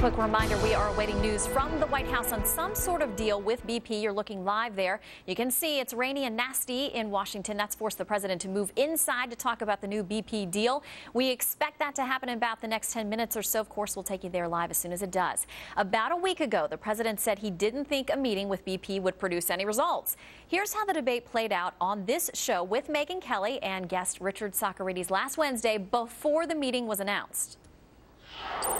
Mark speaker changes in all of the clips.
Speaker 1: Quick reminder, we are awaiting news from the White House on some sort of deal with BP. You're looking live there. You can see it's rainy and nasty in Washington. That's forced the president to move inside to talk about the new BP deal. We expect that to happen in about the next 10 minutes or so. Of course, we'll take you there live as soon as it does. About a week ago, the president said he didn't think a meeting with BP would produce any results. Here's how the debate played out on this show with Megyn Kelly and guest Richard Socarides last Wednesday before the meeting was announced.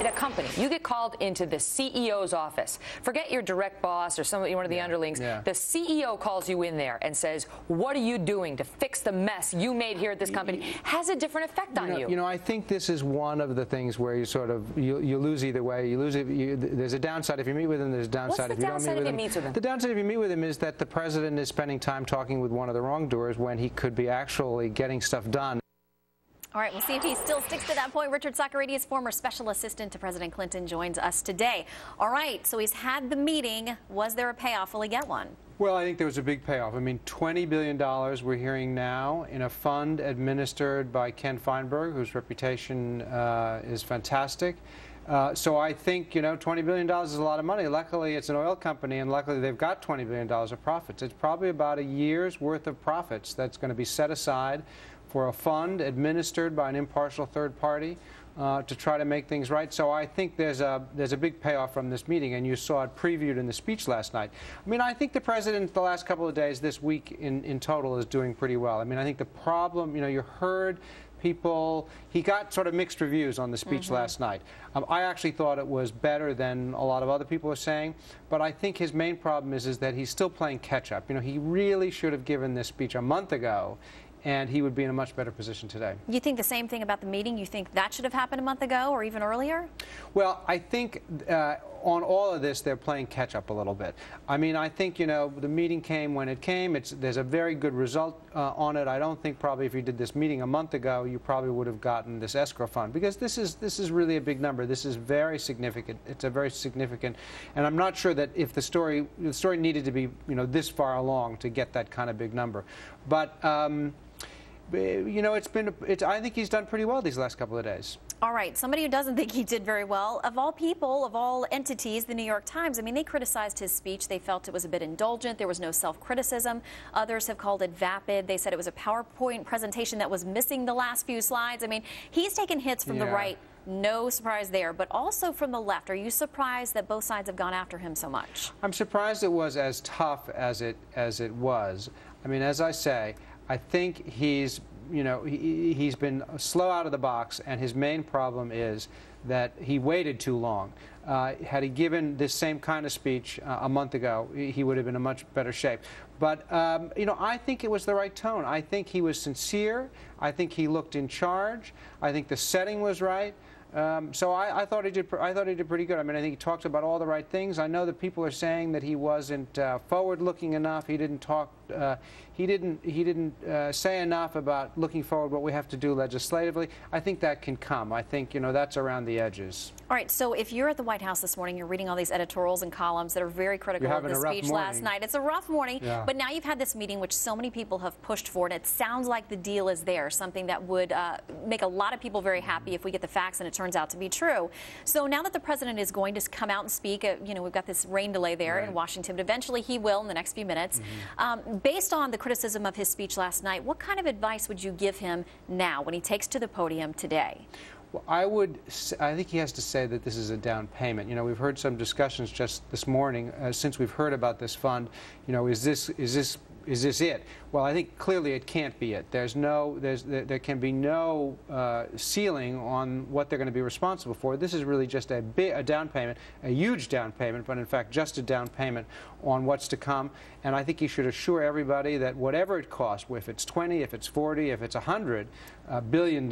Speaker 2: In a company, you get called into the CEO's office. Forget your direct boss or one of the underlings. The CEO calls you in there and says, what are you doing to fix the mess you made here at this company? Has a different effect on you.
Speaker 3: You know, I think this is one of the things where you sort of, you lose either way. You lose it. There's a downside if you meet with him. There's a downside if you don't meet with him. The downside if you meet with him is that the president is spending time talking with one of the wrongdoers when he could be actually getting stuff done.
Speaker 1: All right, we'll see if he still sticks to that point. Richard Socarides, former special assistant to President Clinton, joins us today. All right, so he's had the meeting. Was there a payoff? Will he get one?
Speaker 3: Well, I think there was a big payoff. I mean, $20 billion we're hearing now in a fund administered by Ken Feinberg, whose reputation is fantastic. So I think, you know, $20 billion is a lot of money. Luckily, it's an oil company, and luckily they've got $20 billion of profits. It's probably about a year's worth of profits that's going to be set aside for a fund administered by an impartial third party to try to make things right. So I think there's a big payoff from this meeting, and you saw it previewed in the speech last night. I mean, I think the president the last couple of days, this week in total, is doing pretty well. I mean, I think the problem, you know, you heard people, he got sort of mixed reviews on the speech last night. I actually thought it was better than a lot of other people were saying, but I think his main problem is that he's still playing catch up. You know, he really should have given this speech a month ago, and he would be in a much better position today. You
Speaker 1: think the same thing about the meeting? You think that should have happened a month ago or even earlier?
Speaker 3: Well, I think on all of this, they're playing catch-up a little bit. I mean, I think, you know, the meeting came when it came. There's a very good result on it. I don't think probably if you did this meeting a month ago, you probably would have gotten this escrow fund, because this is really a big number. This is very significant. It's a very significant, and I'm not sure that if the story needed to be, you know, this far along to get that kind of big number. But you know, I think he's done pretty well these last couple of days.
Speaker 1: All right, somebody who doesn't think he did very well, of all people, of all entities, the New York Times, I mean, they criticized his speech. They felt it was a bit indulgent. There was no self-criticism. Others have called it vapid. They said it was a PowerPoint presentation that was missing the last few slides. I mean, he's taken hits from the right. No surprise there, but also from the left. Are you surprised that both sides have gone after him so much?
Speaker 3: I'm surprised it was as tough as it was. I mean, as I say, I think he's been slow out of the box, and his main problem is that he waited too long. Had he given this same kind of speech a month ago, he would have been in much better shape. But you know, I think it was the right tone. I think he was sincere. I think he looked in charge. I think the setting was right. So I thought he did pretty good. I mean, I think he talked about all the right things. I know that people are saying that he wasn't forward-looking enough. He didn't talk. He didn't say enough about looking forward what we have to do legislatively. I think that can come. I think, you know, that's around the edges.
Speaker 1: All right. So if you're at the White House this morning, you're reading all these editorials and columns that are very critical of the speech last night. It's a rough morning, but now you've had this meeting which so many people have pushed for, and it sounds like the deal is there, something that would make a lot of people very happy if we get the facts and it turns out to be true. So now that the president is going to come out and speak, you know, we've got this rain delay there in Washington, but eventually he will in the next few minutes. Based on the criticism of his speech last night, what kind of advice would you give him now when he takes to the podium today?
Speaker 3: Well, I think he has to say that this is a down payment. You know, we've heard some discussions just this morning since we've heard about this fund. You know, is this it? Well, I think clearly it can't be it. There can be no ceiling on what they're going to be responsible for. This is really just a down payment, a huge down payment, but in fact just a down payment on what's to come. And I think he should assure everybody that whatever it costs, if it's 20, if it's 40, if it's $100 billion,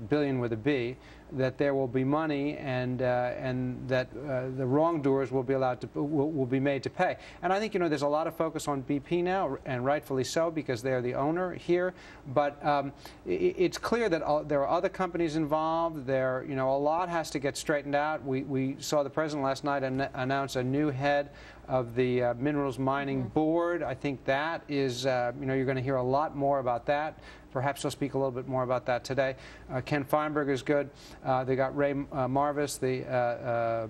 Speaker 3: billion with a B, that there will be money, and that the wrongdoers will be made to pay. And I think, you know, there's a lot of focus on BP now, and rightfully so, because they are the owner here. But it's clear that there are other companies involved. You know, a lot has to get straightened out. We saw the president last night announce a new head of the Minerals Mining Board. I think that is, you know, you're going to hear a lot more about that. Perhaps he'll speak a little bit more about that today. Ken Feinberg is good. They got Ray Marvis, the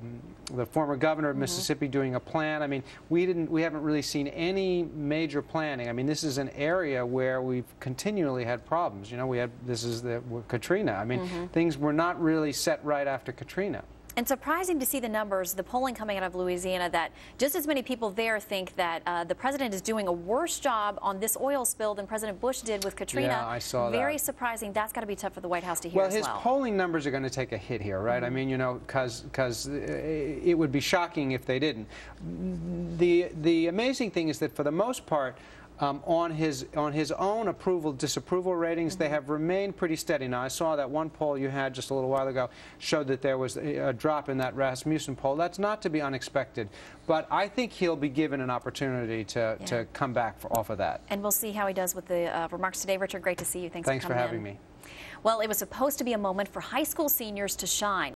Speaker 3: former governor of Mississippi, doing a plan. I mean, we haven't really seen any major planning. I mean, this is an area where we've continually had problems. You know, this is Katrina. I mean, things were not really set right after Katrina.
Speaker 1: And surprising to see the numbers, the polling coming out of Louisiana, that just as many people there think that the president is doing a worse job on this oil spill than President Bush did with Katrina.
Speaker 3: Yeah, I saw that.
Speaker 1: Very surprising. That's got to be tough for the White House to hear
Speaker 3: well,
Speaker 1: as well.
Speaker 3: Well, his polling numbers are going to take a hit here, right? I mean, you know, because it would be shocking if they didn't. The amazing thing is that for the most part, on his own disapproval ratings, they have remained pretty steady. Now, I saw that one poll you had just a little while ago showed that there was a drop in that Rasmussen poll. That's not to be unexpected, but I think he'll be given an opportunity to come back off of that.
Speaker 1: And we'll see how he does with the remarks today. Richard, great to see you. Thanks for coming in.
Speaker 3: Thanks for having me.
Speaker 1: Well, it was supposed to be a moment for high school seniors to shine.